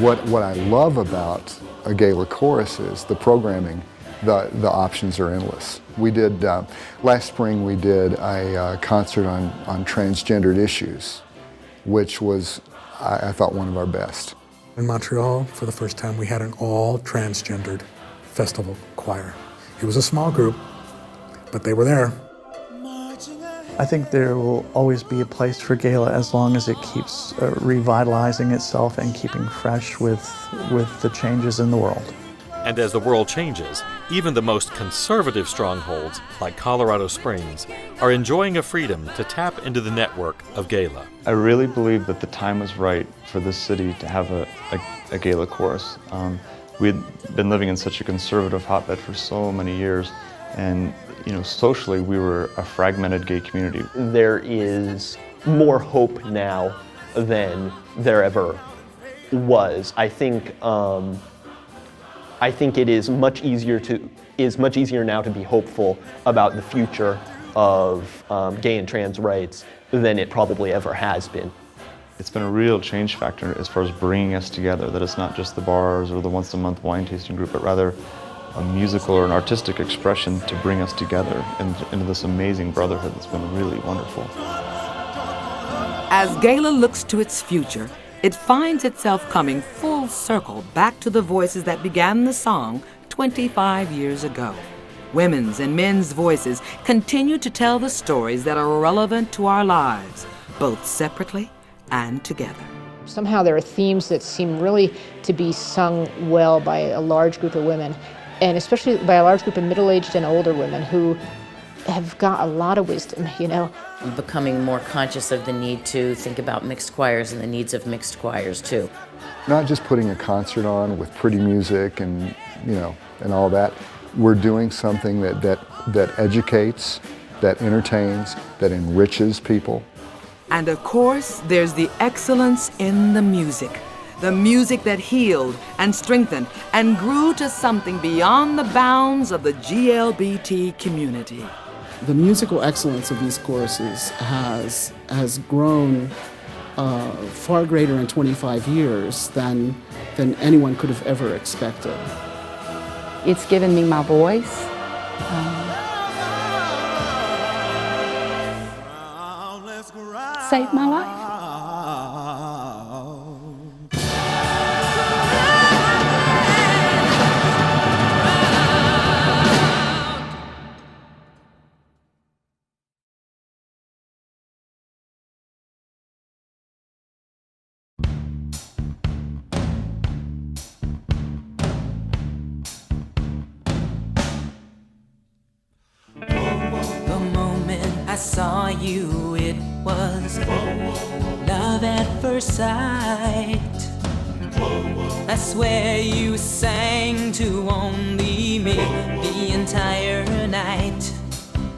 What I love about a GALA chorus is the programming. The options are endless. We did, last spring we did a concert on transgendered issues, which was, I thought, one of our best. In Montreal, for the first time, we had an all-transgendered festival choir. It was a small group, but they were there. I think there will always be a place for GALA as long as it keeps revitalizing itself and keeping fresh with the changes in the world. And as the world changes, even the most conservative strongholds, like Colorado Springs, are enjoying a freedom to tap into the network of GALA. I really believe that the time was right for this city to have a GALA chorus. We had been living in such a conservative hotbed for so many years, and socially we were a fragmented gay community. There is more hope now than there ever was. I think it is much easier now to be hopeful about the future of gay and trans rights than it probably ever has been. It's been a real change factor as far as bringing us together, that it's not just the bars or the once-a-month wine tasting group, but rather a musical or an artistic expression to bring us together into this amazing brotherhood that's been really wonderful. As GALA looks to its future, it finds itself coming full circle back to the voices that began the song 25 years ago. Women's and men's voices continue to tell the stories that are relevant to our lives, both separately and together. Somehow there are themes that seem really to be sung well by a large group of women, and especially by a large group of middle-aged and older women who have got a lot of wisdom, I'm becoming more conscious of the need to think about mixed choirs and the needs of mixed choirs too. Not just putting a concert on with pretty music and, and all that. We're doing something that educates, that entertains, that enriches people. And of course, there's the excellence in the music that healed and strengthened and grew to something beyond the bounds of the GLBT community. The musical excellence of these choruses has grown far greater in 25 years than anyone could have ever expected. It's given me my voice. Saved my life. I saw you, it was love at first sight. I swear you sang to only me the entire night.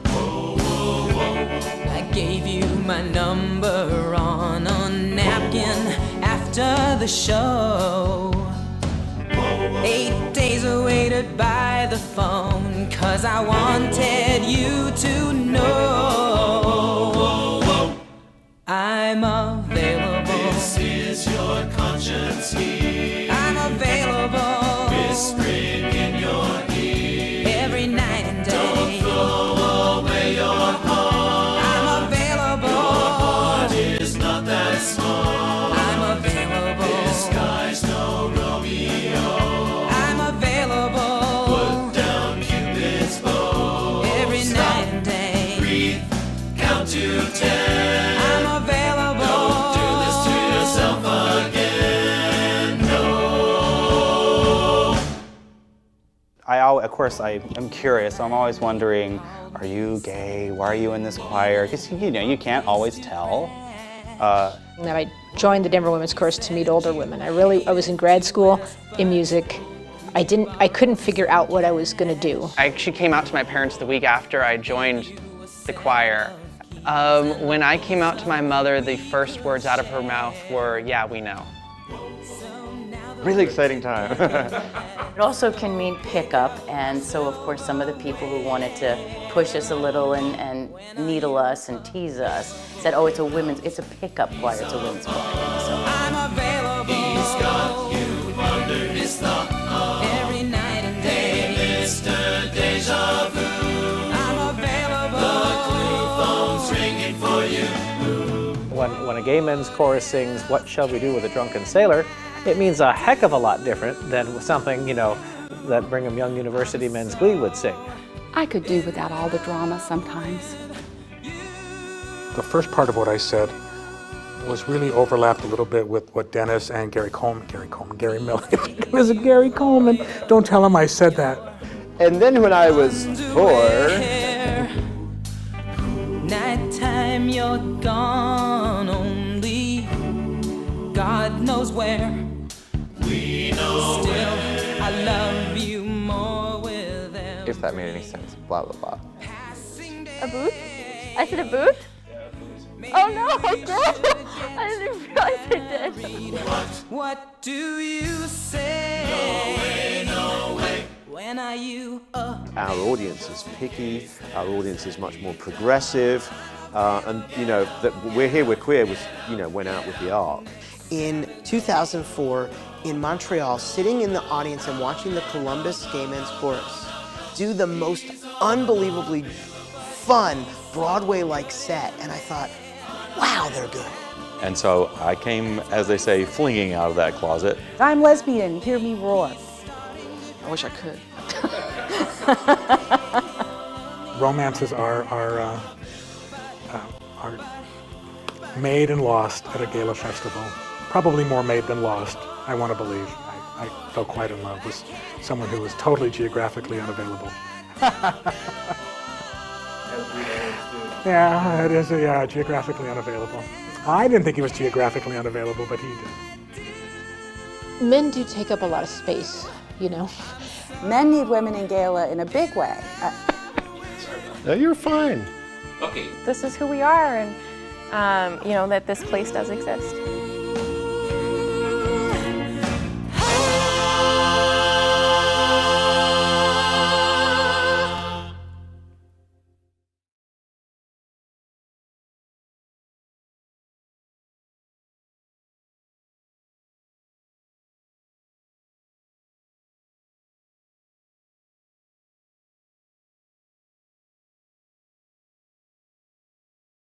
I gave you my number on a napkin after the show. 8 days I waited by the phone, 'cause I wanted you to know I'm available. This is your conscience here. I'm available. Whispering in your ear. Every night and day. Don't throw away your heart. I'm available. Your heart is not that small. I'm available. This guy's no Romeo. I'm available. Put down Cupid's bow. Every night and day. Breathe. Count to 10. I'm available. Don't do this to yourself again. No. Of course, I am curious. So I'm always wondering, are you gay? Why are you in this choir? Because you can't always tell. And then I joined the Denver Women's Chorus to meet older women. I was in grad school in music. I couldn't figure out what I was going to do. I actually came out to my parents the week after I joined the choir. When I came out to my mother, the first words out of her mouth were, "Yeah, we know." Really exciting time. It also can mean pickup, and so of course some of the people who wanted to push us a little and needle us and tease us said, "Oh, it's a pickup choir, it's a women's choir." So. I'm available. He's got you under his thumb. Every night and day. Hey, Mr. Deja Vu. I'm available. The clue phone's ringing for you. When a gay men's chorus sings, "What shall we do with a drunken sailor?" it means a heck of a lot different than something, that Brigham Young University Men's Glee would sing. I could do without all the drama sometimes. The first part of what I said was really overlapped a little bit with what Dennis and Gary Miller. It was a Gary Coleman. Don't tell him I said that. And then when I was 4, Nighttime, you're gone. Only God knows where. We know still, I love you more with them. If that made any sense, blah, blah, blah. A booth? I said a booth? Oh no, girl! I didn't realize I did. What do you say? No way. When are you up? our audience is picky, our audience is much more progressive, and you know, that We're Here, We're Queer was, you know, went out with the arc. In 2004, in Montreal, sitting in the audience and watching the Columbus Gay Men's Chorus do the most unbelievably fun Broadway-like set, and I thought, wow, they're good. And so I came, as they say, flinging out of that closet. I'm lesbian, hear me roar. I wish I could. Romances are made and lost at a gala festival. Probably more made than lost, I want to believe. I fell quite in love with someone who was totally geographically unavailable. Yeah, it is, geographically unavailable. I didn't think he was geographically unavailable, but he did. Men do take up a lot of space, you know. Men need women in gala in a big way. No, you're fine. This is who we are, and you know, that this place does exist.